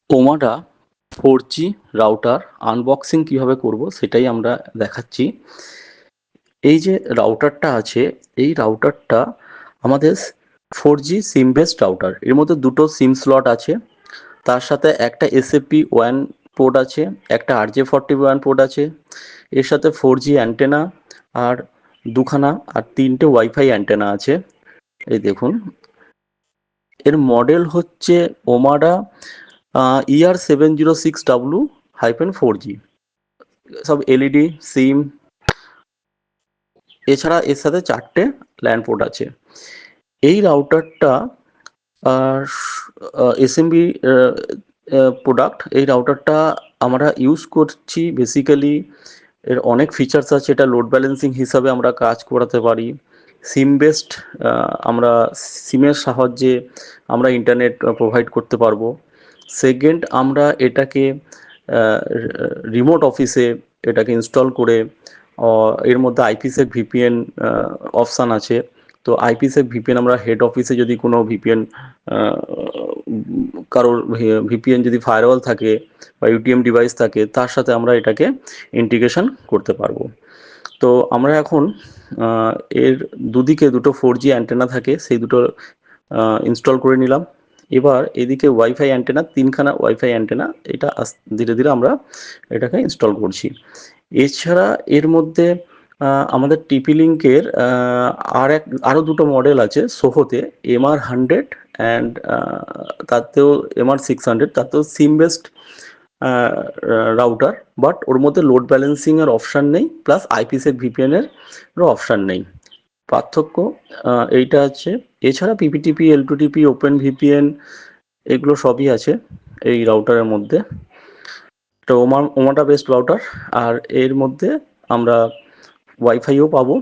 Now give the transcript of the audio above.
ওমাডা 4G router unboxing কিভাবে করব সেটাই আমরা দেখাচ্ছি। এই যে রাউটারটা আছে, এই রাউটারটা আমাদের 4G সিম বেসড রাউটার। এর মধ্যে দুটো সিম স্লট আছে, তার সাথে একটা এসএপি ওয়ান পোর্ট আছে, একটা RJ41 পোর্ট আছে, এর সাথে 4G অ্যান্টেনা আর দুখানা আর তিনটে ওয়াইফাই অ্যান্টেনা আছে। এই দেখুন, এর মডেল হচ্ছে ওমাডা ER706W-4G। সব এলইডি সিম, এছাড়া এর সাথে চারটে ল্যান্ড পোর্ট আছে। এই রাউটারটা এসএমবি প্রোডাক্ট। এই রাউটারটা আমরা ইউজ করছি বেসিক্যালি, এর অনেক ফিচার্স আছে। এটা লোড ব্যালেন্সিং হিসাবে আমরা কাজ করাতে পারি। সিম বেসড, আমরা সিমের সাহায্যে আমরা ইন্টারনেট প্রোভাইড করতে পারবো। সেকেন্ড, আমরা এটাকে রিমোট অফিসে এটাকে ইনস্টল করে এর মধ্যে আইপিসেক ভিপিএন অপশান আছে। তো আইপিসেক ভিপিএন আমরা হেড অফিসে যদি কোনো ভিপিএন, কারোর ভিপিএন যদি ফায়ারওয়াল থাকে বা ইউটিএম ডিভাইস থাকে, তার সাথে আমরা এটাকে ইন্টিগ্রেশন করতে পারবো। তো আমরা এখন এর দুদিকে দুটো 4G অ্যান্টেনা থাকে, সেই দুটো ইনস্টল করে নিলাম। এবার এদিকে ওয়াইফাই অ্যান্টেনা, তিনখানা ওয়াইফাই অ্যান্টেনা, এটা ধীরে ধীরে আমরা এটাকে ইনস্টল করছি। এছাড়া এর মধ্যে আমাদের টিপি লিঙ্কের আরও দুটো মডেল আছে সোহোতে, MR100 অ্যান্ড তাতেও MR600, তাতেও সিম বেসড রাউটার, বাট ওর মধ্যে লোড ব্যালেন্সিং এর অপশান নেই, প্লাস আইপিসেক ভিপিএন এর অপশান নেই। পার্থক্য এইটা আছে। এছাড়া পিপিটিপি, L2TP, ওপেন ভিপিএন, এগুলো সবই আছে এই রাউটারের মধ্যে। এটা ওমাটা বেসড রাউটার, আর এর মধ্যে আমরা ওয়াইফাইও পাবো।